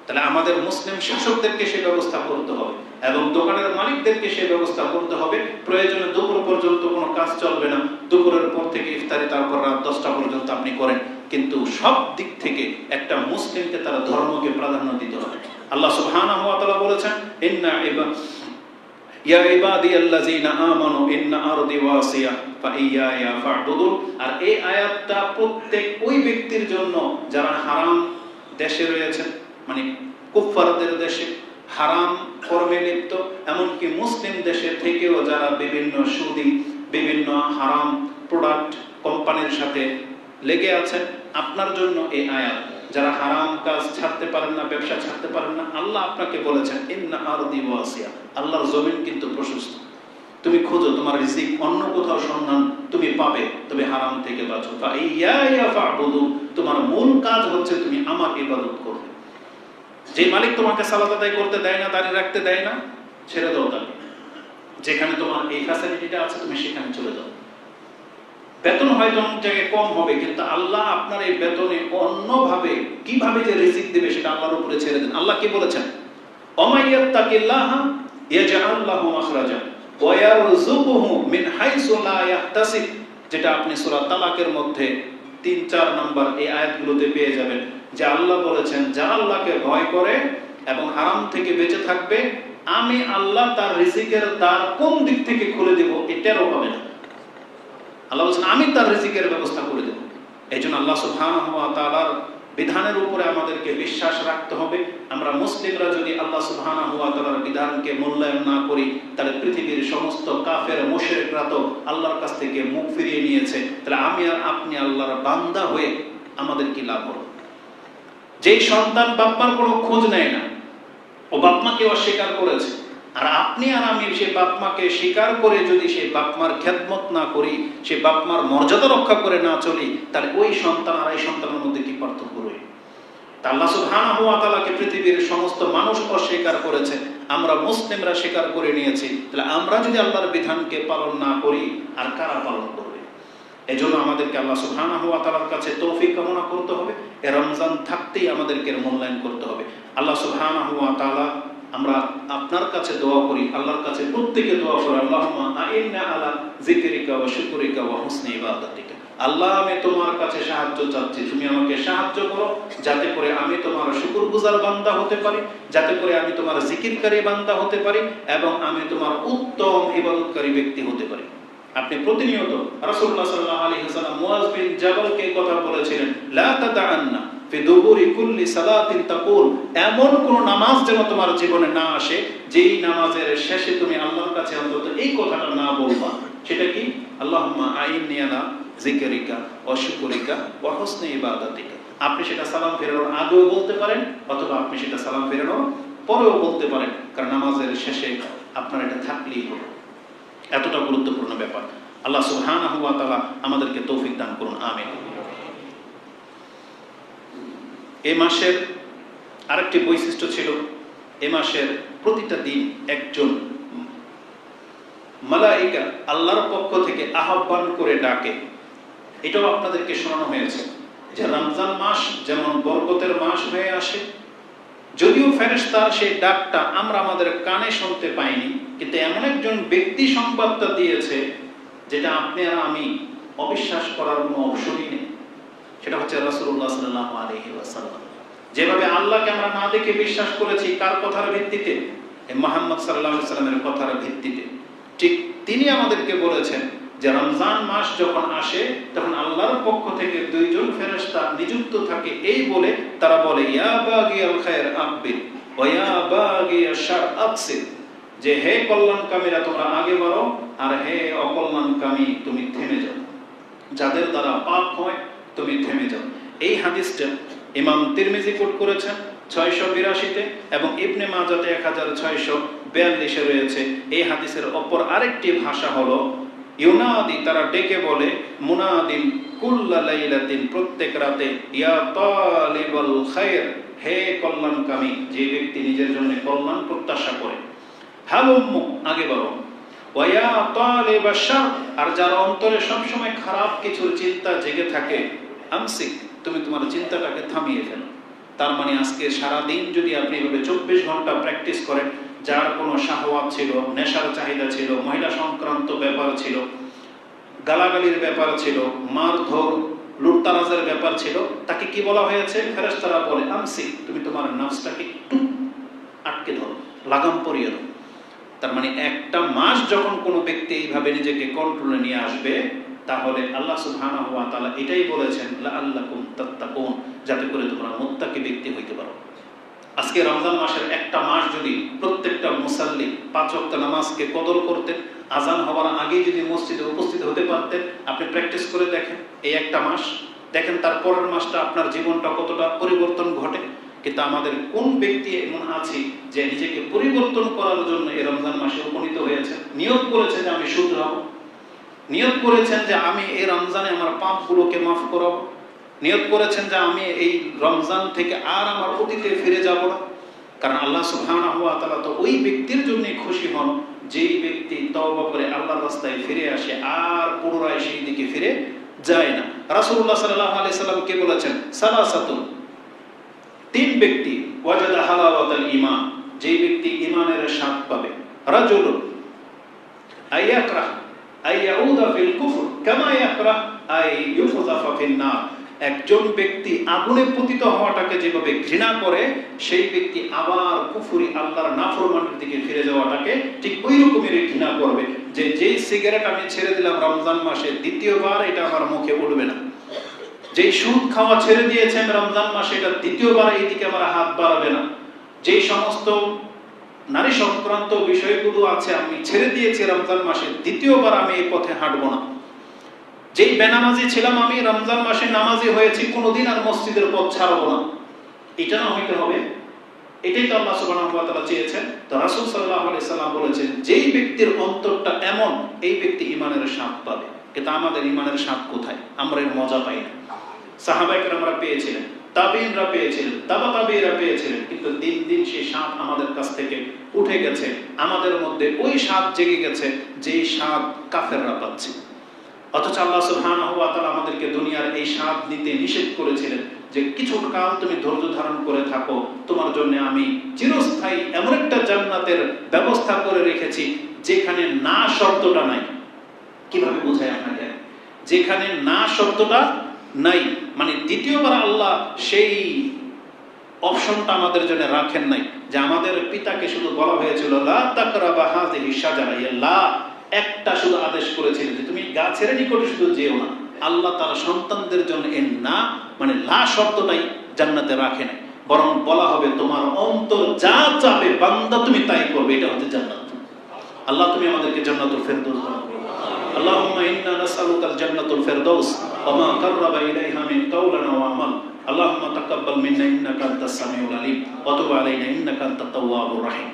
[SPEAKER 1] তাহলে আমাদের মুসলিম শাসকদেরকে সেই ব্যবস্থা করতে হবে, এবং দোকানের মালিকদেরকে সেই ব্যবস্থা করতে হবে। প্রয়োজনে দুপুর পর্যন্ত কোনো কাজ চলবে না, দুপুরের পর থেকে ইফতারি, তারপর রাত 10টা পর্যন্ত আপনি করেন, কিন্তু সব দিক থেকে একটা মুসলিমকে তার ধর্মকে প্রাধান্য দিতে হবে। আল্লাহ সুবহানাহু ওয়া তাআলা বলেছেন, ইয়া ইবাদিয়াল্লাযীনা আমানু ইন্না আরদি ওয়াসিয়া ফাইয়ায়া ফা'বুদুন। আর এই আয়াতটা প্রত্যেক ওই ব্যক্তির জন্য যারা হারাম দেশে রয়েছেন, মানে কুফফারদের দেশে, হারাম কর্মে লিপ্ত, এমনকি মুসলিম দেশে থেকেও যারা বিভিন্ন সুদি, বিভিন্ন হারাম প্রোডাক্ট কোম্পানির সাথে লেগে আছেন, আপনার জন্য এই আয়াত। যারা হারাম কাজ ছাড়তে পারেন না, ব্যবসা ছাড়তে পারেন না, আল্লাহ আপনাকে বলেছেন ইন্না আরদি ওয়াসিয়া, আল্লাহর জমিন কিন্তু প্রশস্ত। তুমি খোঁজো, তোমার রিজিক অন্য কোথাও সন্ধান তুমি পাবে, তবে হারাম থেকে বাঁচো। ফাইয়া ফাবুদু, তোমার মূল কাজ হচ্ছে তুমি আমার ইবাদত করবে। যে মালিক তোমাকে সালাত আদায় করতে দেয় না, দাঁড়িয়ে রাখতে দেয় না, ছেড়ে দাও তাকে। যেখানে তোমার এই ফ্যাসিলিটিটা আছে তুমি সেখানে চলে যাও। বেতন হয়তো অনেক জায়গায় কম হবে, কিন্তু আল্লাহ আপনার এই বেতনে অন্যভাবে কিভাবে যে রিজিক দেবে সেটা আল্লাহর উপরে ছেড়ে দেন। আল্লাহ কি বলেছেন? অমাইয়াত্তাকিল্লাহ ইয়াজআল লাহু মাখরাজা ওয়া ইয়ারযুকুহু মিন হাইসু লা ইয়াহতাসিব, যেটা আপনি সূরা তালাকের মধ্যে ৩-৪ নম্বর এই আয়াতগুলোতে পেয়ে যাবেন, যে আল্লাহ বলেছেন যারা আল্লাহকে ভয় করে এবং হারাম থেকে বেঁচে থাকবে, আমি আল্লাহ তার রিজিকের দ্বার কোন দিক থেকে খুলে দেব এটারও হবে না। আল্লাহ বলছেন আমি তার রিজিকের ব্যবস্থা করে দেব। এই জন্য আল্লাহ সুবহানাহু ওয়া তাআলার বিধানের উপরে আমাদেরকে বিশ্বাস রাখতে হবে। আমরা মুসলিমরা যদি আল্লাহ সুবহানাহু ওয়া তাআলার বিধানকে মূল্যায়ন না করি, তাহলে পৃথিবীর সমস্ত কাফের মুশরিকরা তো আল্লাহর কাছ থেকে মুখ ফিরিয়ে নিয়েছে। তাহলে আমি আর আপনি আল্লাহর বান্দা হয়ে আমাদের কি লাভ হলো? যেই সন্তান বাপমার কোনো খোঁজ নেয় না, ও বাপমাকে অস্বীকার করেছে, আর আপনি আর আমি সেই বাপমাকে স্বীকার করে যদি সেই বাপমার খেদমত না করি, সেই বাপমার মর্যাদা রক্ষা করে না চলি, তাহলে ওই সন্তান আর এই সন্তানের মধ্যে কি পার্থক্য রয়ে? তা আল্লাহ সুবহানাহু ওয়া তাআলাকে পৃথিবীর সমস্ত মানুষ অস্বীকার করেছে, আমরা মুসলিমরা স্বীকার করে নিয়েছি। তাহলে আমরা যদি আল্লাহর বিধানকে পালন না করি, আর কারা পালন করবে? এজন্য আমাদেরকে আল্লাহ সুবহানাহু ওয়া তাআলার কাছে তৌফিক কামনা করতে হবে। এই রমজান থাকতেই আমাদেরকে মূল্যায়ন করতে হবে। আল্লাহ সুবহানাহু ওয়া তাআলা, আমরা আপনার কাছে দোয়া করি, আল্লাহর কাছে প্রত্যেকে দোয়া করি, আল্লাহুম্মা আইন্না আলা যিকরিকা ওয়া শুকরিকা ওয়া হুসনি ইবাদাতিকা। আল্লাহ, আমি তোমার কাছে সাহায্য চাচ্ছি, তুমি আমাকে সাহায্য করো যাতে করে আমি তোমার শুকরগুজার বান্দা হতে পারি, যাতে করে আমি তোমার জিকিরকারী বান্দা হতে পারি, এবং আমি তোমার উত্তম ইবাদতকারী ব্যক্তি হতে পারি। আপনি প্রতিনিয়ত রাসূলুল্লাহ সাল্লাল্লাহু আলাইহি ওয়াসাল্লাম মুআয বিন জাবালকে কথা বলেছিলেন, লা তাদাআন্না ফি দুবুরি কুল্লি সালাতিন তাকুল, এমন কোন নামাজ যেন তোমার জীবনে না আসে যেই নামাজের শেষে তুমি আল্লাহর কাছে অন্তত এই কথাটা না বলবা। সেটা কি? আল্লাহুম্মা আইন্নি আলা যিকরিকা ওয়া শুকরিকা ওয়া হুসনি ইবাদাতিকা। আপনি সেটা সালাম ফেরানোর আগেও বলতে পারেন, অথবা আপনি সেটা সালাম ফেরানোর পরেও বলতে পারেন, কারণ নামাজের শেষে আপনার এটা থাকলেই হলো। এতটা গুরুত্বপূর্ণ ব্যাপার। আল্লাহ সুবহানাহু ওয়া তাআলা আমাদেরকে তৌফিক দান করুন, আমিন। এই মাসের আরেকটি বৈশিষ্ট্য ছিল, এই মাসের প্রতিটা দিন একজন মালায়েকা আল্লাহর পক্ষ থেকে আহ্বান করে ডাকে। এটাও আপনাদেরকে শোনানো হয়েছে যে রমজান মাস যেমন বরকতের মাস হয়ে আসে, যদিও ফেরেশতার সেই ডাকটা আমরা আমাদের কানে শুনতে পাইনি, কিন্তু এমন একজন ব্যক্তি সংবাদটা দিয়েছে যেটা আপনি আর আমি অবিশ্বাস করার কোনো অপশনই নেই। সেটা হচ্ছে রাসূলুল্লাহ সাল্লাল্লাহু আলাইহি ওয়াসাল্লাম। যেভাবে আল্লাহকে আমরা না দেখে বিশ্বাস করেছি, কার কথার ভিত্তিতে? মুহাম্মদ সাল্লাল্লাহু আলাইহি ওয়াসাল্লামের কথার ভিত্তিতে। ঠিক তিনি আমাদেরকে বলেছেন যে রমজান মাস যখন আসে তখন আল্লাহর পক্ষ থেকে দুইজন ফেরেশতা নিযুক্ত থাকে, এই বলে তারা বলে, ইয়া বাগিয়াল খায়র আকবিল ওয়া ইয়া বাগিয়াশ শার আকসির, যে হে কল্যাণকামীরা তোমরা আগে বাড়ো, আর হে অকল্যাণকামী তুমি থেমে যাও, যাদের দ্বারা পাপ হয় তুমি থেমে যাও। এই হাদিসটা ইমাম তিরমিজি কোট করেছেন 682-তে এবং ইবনে মাজাতে 1642-এ রয়েছে। এই হাদিসের অপর আরেকটি ভাষা হলো ইউনাদি, তারা ডেকে বলে, মুনাদিন কুল্লা লাইলাতিন, প্রত্যেক রাতে, ইয়া তালিবাল খায়র, হে কল্যাণকামী, যে ব্যক্তি নিজের জন্য কল্যাণ প্রত্যাশা করে, হালুম্মু, আগে বাড়ো, ওয়া ইয়া তালিবাশ শার, আর যার অন্তরে সবসময় খারাপ কিছুর চিন্তা জেগে থাকে, আমসিক, তুমি তোমার চিন্তাটাকে থামিয়ে ফেলো। তার মানে আজকে সারা দিন যদি আপনি এভাবে 24 ঘন্টা প্র্যাকটিস করেন, যার কোনো শাহওয়াত ছিল, নেশার চাহিদা ছিল, মহিলা সংক্রান্ত ব্যাপার ছিল, গালাগালির ব্যাপার ছিল, মারধর লুটতারাজের ব্যাপার ছিল, তাকে কি বলা হয়েছে? ফেরেশতারা বলে, আমসিক, তুমি তোমার নফসটাকে একটু আটকে ধরো, লাগাম পরিয়ে দাও। তার মানে একটা মাস যখন কোনো ব্যক্তি এইভাবে নিজেকে কন্ট্রোলে নিয়ে আসবে, তাহলে আল্লাহ সুবহানাহু ওয়া তাআলা এটাই বলেছেন, লাআল্লাকুম তাত্তাকুন, যাতে করে তোমরা মুত্তাকি ব্যক্তি হইতে পারো। আজকে রমজান মাসের একটা মাস যদি প্রত্যেকটা মুসাল্লি 5 ওয়াক্ত নামাজকে কদর করতেন, আজান হওয়ার আগেই যদি মসজিদে উপস্থিত হতে পারতেন, আপনি প্র্যাকটিস করে দেখেন এই একটা মাস, দেখেন তার পরের মাসটা আপনার জীবনটা কতটা পরিবর্তন ঘটে। কিন্তু আমাদের কোন ব্যক্তি এমন আছে যে নিজেকে পরিবর্তন করার জন্য এই রমজান মাসে উপনীত হয়েছে, নিয়ত করেছে যে আমি শুধরাবো, নিয়ত করেছেন যে আমি এই রমজানে আমার পাপগুলোকে মাফ করাবো, নিয়ত করেছেন যে আমি এই রমজান থেকে আর আমার অতীতে ফিরে যাব না। কারণ আল্লাহ সুবহানাহু ওয়া তাআলা তো ওই ব্যক্তির জন্যই খুশি হন যেই ব্যক্তি তওবা করে আল্লাহর রাস্তায় ফিরে আসে আর পুনরায় সেই দিকে ফিরে যায় না। রাসূলুল্লাহ সাল্লাল্লাহু আলাইহি সাল্লাম কে বলেছেন, সালাসাতুন, 3 ব্যক্তি, ওয়াজাদা হালাওয়াতাল ঈমান, যেই ব্যক্তি ঈমানের স্বাদ পাবে, রাজুলুন আইয়াকরাহ আইয়াউদা ফিল কুফর কামা ইয়াকরাহ আই ইউফযাফা ফিন নার, একজন ব্যক্তি আগুনে পতিত হওয়াটাকে যেভাবে ঘৃণা করে, সেই ব্যক্তি আবার কুফরি আল্লাহর নাফরমানির দিকে ফিরে যাওয়াটাকে ঠিক ওই রকমেরই ঘৃণা করবে। যে যেই সিগারেট আমি ছেড়ে দিলাম রমজান মাসে, দ্বিতীয়বার এটা আমার মুখে উঠবে না। যেই সুদ খাওয়া ছেড়ে দিয়েছেন রমজান মাসে, এটা দ্বিতীয়বার এই দিকে আমার হাত বাড়াবে না। যেই সমস্ত নারী সংক্রান্ত বিষয়গুলো আছে আমি ছেড়ে দিয়েছি রমজান মাসে, দ্বিতীয়বার আমি এই পথে হাঁটবো না। যেই বেনামাজি ছিলাম আমি রমজান মাসে নামাজি হয়েছি, কোনোদিন আর মসজিদের পথ ছাড়বো না। এটা না হইতে হবে, এটাই তো আল্লাহ সুবহানাহু ওয়া তাআলা চেয়েছেন। তো রাসূল সাল্লাল্লাহু আলাইহি সাল্লাম বলেছেন, যেই ব্যক্তির অন্তরটা এমন, এই ব্যক্তি ঈমানের স্বাদ পাবে। কিন্তু আমাদের ঈমানের স্বাদ কোথায়? আমরা এর মজা পাই না। সাহাবায়ে কেরামরা পেয়েছিলেন, তাবিঈনরা পেয়েছিলেন, তাবা তাবিঈরা পেয়েছিলেন, কিন্তু দিন দিন সেই স্বাদ আমাদের কাছ থেকে উঠে গেছে। আমাদের মধ্যে ওই স্বাদ জেগে গেছে যেই স্বাদ কাফেররা পাচ্ছে। অথচ আল্লাহ সুবহানাহু ওয়া তাআলা আমাদেরকে দুনিয়ার এই স্বাদ নিতে নিষেধ করেছিলেন যে কিছু কাল তুমি ধৈর্য ধারণ করে থাকো, তোমার জন্য আমি চিরস্থায়ী এমন একটা জান্নাতের ব্যবস্থা করে রেখেছি যেখানে না শব্দটা নাই। কিভাবে বোঝায় আপনাকে? যেখানে না শব্দটা নাই, মানে দ্বিতীয়বার আল্লাহ সেই অপশনটা আমাদের জন্য রাখেন নাই। যে আমাদের পিতাকে শুধু বলা হয়েছিল লা তাকরাবা হাযিহি শাজারা, লা একটা শুধু আদেশ করেছিলেন যে তুমি গাছের নিকটে শুধু যেও না। আল্লাহ তার সন্তানদের জন্য এর না মানে লা শব্দটাই জান্নাতে রাখে না, বরং বলা হবে তোমার অন্তর যা চাবে বান্দা তুমি তাই করবে, এটা হচ্ছে জান্নাত। আল্লাহ তুমি আমাদেরকে জান্নাতুল ফেরদৌস দান করো। আল্লাহুম্মা ইন্না নাসআলুকাল জান্নাতুল ফেরদৌস ওয়া মা কাররাবা ইলাইহা মিন কাওলিন ওয়া আমাল। আল্লাহুম্মা তাকাব্বাল মিন্না ইন্নাকা আনতাস সামিউল আলিম ওয়া তুব আলাইনা ইন্নাকা আনতাত তাওয়াবুর রাহিম।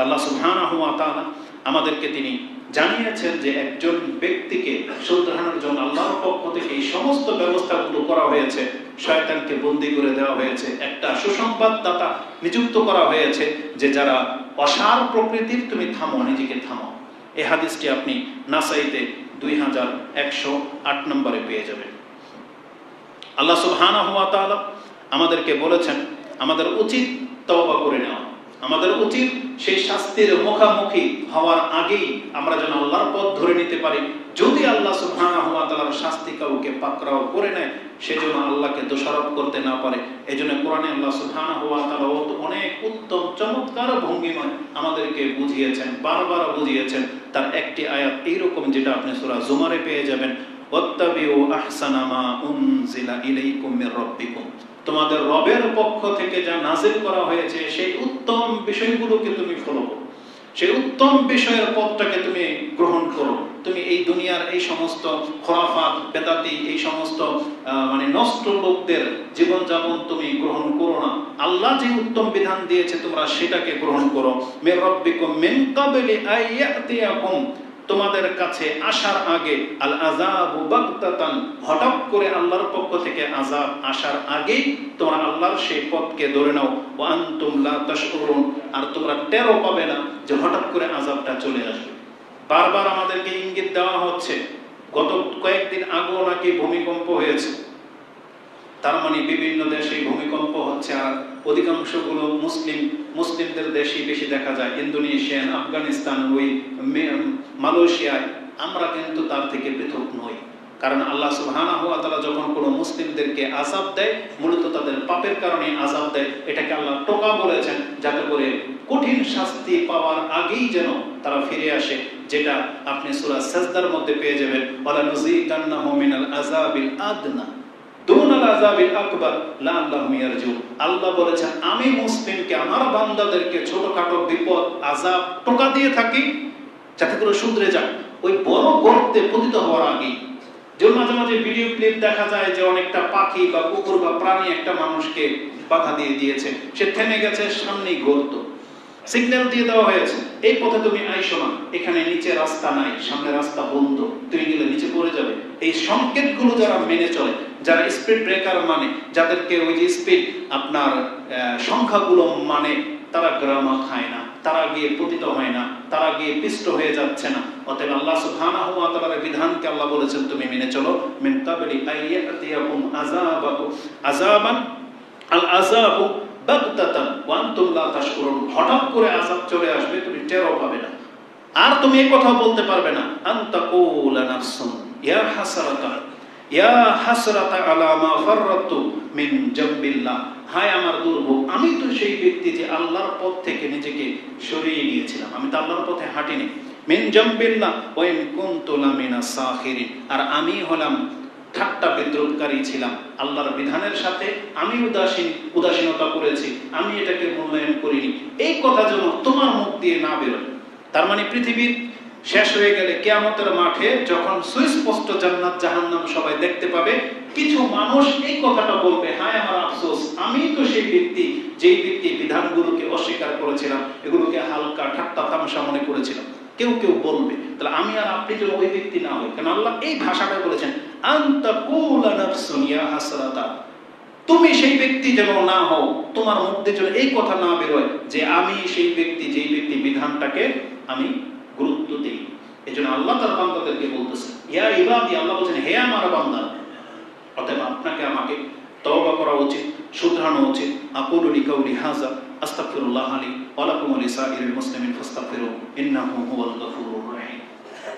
[SPEAKER 1] আল্লাহ সুবহানাহু ওয়া তাআলা আমাদেরকে তিনি জানিয়েছেন যে একজন ব্যক্তিকে শুধরানোর জন্য আল্লাহর পক্ষ থেকে এই সমস্ত ব্যবস্থাগুলো করা হয়েছে। শয়তানকে বন্দী করে দেওয়া হয়েছে, একটা সুসংবাদদাতা নিযুক্ত করা হয়েছে যে যারা অসার প্রকৃতির, তুমি থামো, নিজেকে থামো। এই হাদিসটি আপনি নাসাইতে 2108 নম্বরে পেয়ে যাবেন। আল্লাহ সুবহানাহু ওয়া তাআলা আমাদেরকে বলেছেন আমাদের উচিত তওবা করে নেওয়া, আমাদের উচিত সেই শাস্তির মুখোমুখি হওয়ার আগেই আমরা যেন আল্লাহর পথ ধরে নিতে পারি। যদি আল্লাহ সুবহানাহু ওয়া তাআলার শাস্তি কাউকে পাকড়াও করে নেয়, সেজন্য আল্লাহকে দোষারোপ করতে না পারে। এজন্য কোরআনে আল্লাহ সুবহানাহু ওয়া তাআলা অনেক উত্তম চমৎকার ভঙ্গিমায় আমাদেরকে বুঝিয়েছেন, বারবার বুঝিয়েছেন। তার একটি আয়াত এইরকম, যেটা আপনি সূরা জুমারে পেয়ে যাবেন, ওয়াত্তাবিউ আহসানা মা উনজিলা ইলাইকুম মির রাব্বিকুম, তোমাদের রবের পক্ষ থেকে যা নাযিল করা হয়েছে সেই উত্তম বিষয়গুলোকে তুমি ফলো করো, সেই উত্তম বিষয়ের পথটাকে তুমি গ্রহণ করো। তুমি এই দুনিয়ার এই সমস্ত খোরাফাত, বেদাতি, এই সমস্ত মানে নষ্ট লোকদের জীবনযাপন তুমি গ্রহণ করো না। আল্লাহ যে উত্তম বিধান দিয়েছে তোমরা সেটাকে গ্রহণ করো। মির রাব্বিকুম মিন ক্বাবলি আইয়াতিয়াকুম, তোমাদের কাছে আসার আগে, আল আযাবু বাগতাতান, হঠাৎ করে আল্লাহর পক্ষ থেকে আযাব আসার আগেই তোমরা আল্লাহর সেই পথকে ধরে নাও। ওয়া আনতুম লা তাশউরুন, আর তোমরা টেরও পাবে না যে হঠাৎ করে আযাবটা চলে আসবে। বারবার আমাদেরকে ইঙ্গিত দেওয়া হচ্ছে, গত কয়েকদিন আগেও নাকি ভূমিকম্প হয়েছে, তার মানে বিভিন্ন দেশে ভূমিকম্প হচ্ছে, আর অধিকাংশগুলো মুসলিমদের দেশেই বেশি দেখা যায়, ইন্দোনেশিয়া, আফগানিস্তান, ওই মালয়েশিয়ায়। আমরা কিন্তু তার থেকে পৃথক নই, কারণ আল্লাহ সুবহানাহু ওয়া তাআলা যখন কোনো মুসলিমদেরকে আযাব দেয়, মূলত তাদের পাপের কারণে আযাব দেয়। এটাকে আল্লাহ টোকা বলেছেন, যাতে করে কঠিন শাস্তি পাওয়ার আগেই যেন তারা ফিরে আসে, যেটা আপনি সূরা সাজদার মধ্যে পেয়ে যাবেন, ওয়ালা নুযীকান্নাহু মিনাল আযাবিল আদনা, দুনাল আযাবিল আকবার লাআল্লাহুম ইয়ারজুন। আল্লাহ বলেছেন আমি মুসলিমকে, আমার বান্দাদেরকে ছোটখাটো বিপদ আযাব টোকা দিয়ে থাকি যাতে করে শুধরে যায় ওই বড় গর্তে পতিত হওয়ার আগে। যে মাঝে মাঝে ভিডিও ক্লিপ দেখা যায় যে অনেকটা পাখি বা কুকুর বা প্রাণী একটা মানুষকে বাধা দিয়ে দিয়েছে, সে থেমে গেছে, সামনেই গর্ত, সিগন্যাল দিয়ে দেওয়া হয়েছে এই পথে তুমি আইসো না, এখানে নিচে রাস্তা নাই, সামনে রাস্তা বন্ধ, তুমি গেলে নিচে পড়ে যাবে। এই সংকেতগুলো যারা মেনে চলে, যারা স্পিড ব্রেকার মানে, যাদেরকে ওই যে স্পিড আপনার সংখ্যাগুলো মানে, তারা গ্রামা খায় না, তারা গিয়ে পতিত হয় না, তারা গিয়ে পিষ্ট হয়ে যাচ্ছে না। অতএব আল্লাহ সুবহানাহু ওয়া তাআলার বিধানকে আল্লাহ বলেছেন তুমি মেনে চলো। মিন কাবলি আইয়াতিয়াকুম আযাবান আল আযাবু বাগতাতান ওয়া আনতুম লা তাশকুরুন। হঠাৎ করে আযাব চলে আসবে, তুমি টেরও পাবে না। আর তুমি এই কথা বলতে পারবে না আনতাকুলা নাফসুন ইয়া হাসরাতা আলা মা ফাররাতু মিন জামবিল্লাহ। হায় আমার দুর্ভোগ, আমি তো সেই ব্যক্তি যে আল্লাহর পথ থেকে নিজেকে সরিয়ে নিয়েছিলাম, আমি তো আল্লাহর পথে হাঁটিনি। মিন জামবিল্লাহ ওয়া ইন কুনতু লামিনাস সাখিরিন। আর আমি হলাম ঠাট্টা বিদ্রুপকারী ছিলাম, আল্লাহর বিধানের সাথে আমি উদাসীনতা করেছি, আমি এটাকে মূল্যায়ন করিনি। এই কথা যেন তোমার মুখ দিয়ে না বেরোয়। তার মানে পৃথিবীর শেষ হয়ে গেলে কিয়ামতের মাঠে যখন সুস্পষ্ট জান্নাত জাহান্নাম সবাই দেখতে পাবে, কিছু মানুষ এই কথাটা বলবে, হায় আমার আফসোস, আমি তো সেই ব্যক্তি যেই ব্যক্তি বিধানগুলোকে অস্বীকার করেছিলাম, এগুলোকে হালকা ঠাট্টা তামাশা মনে করেছিলাম। কেউ কেউ বলবে, তাহলে আমি আর আপনি যেন ওই ব্যক্তি না হই। কারণ আল্লাহ এই ভাষাটা বলেছেন আনতাকুলা নাফসুন ইয়া হাসরাতা, তুমি সেই ব্যক্তি যেন না হও, তোমার মুখ দিয়ে যেন এই কথা না বেরোয় যে আমি সেই ব্যক্তি যেই ব্যক্তি বিধানটাকে আমি গুরুত্ব দেই। এজন্য আল্লাহ তার বান্দাদেরকে বলতেছেন ইয়া ইবাদি, আল্লাহ বলেছেন হে আমার বান্দা। অতএব আপনাকে আমাকে তওবা করা উচিত, শুধরানো উচিত। আকুলু লিকাউলি হাযা আস্তাগফিরুল্লাহ লি ওয়া লাকুম ওয়া লিসাইরিল মুসলিমিন ফাস্তাগফিরুহু ইন্নাহু হুয়াল গফুরুর রহিম।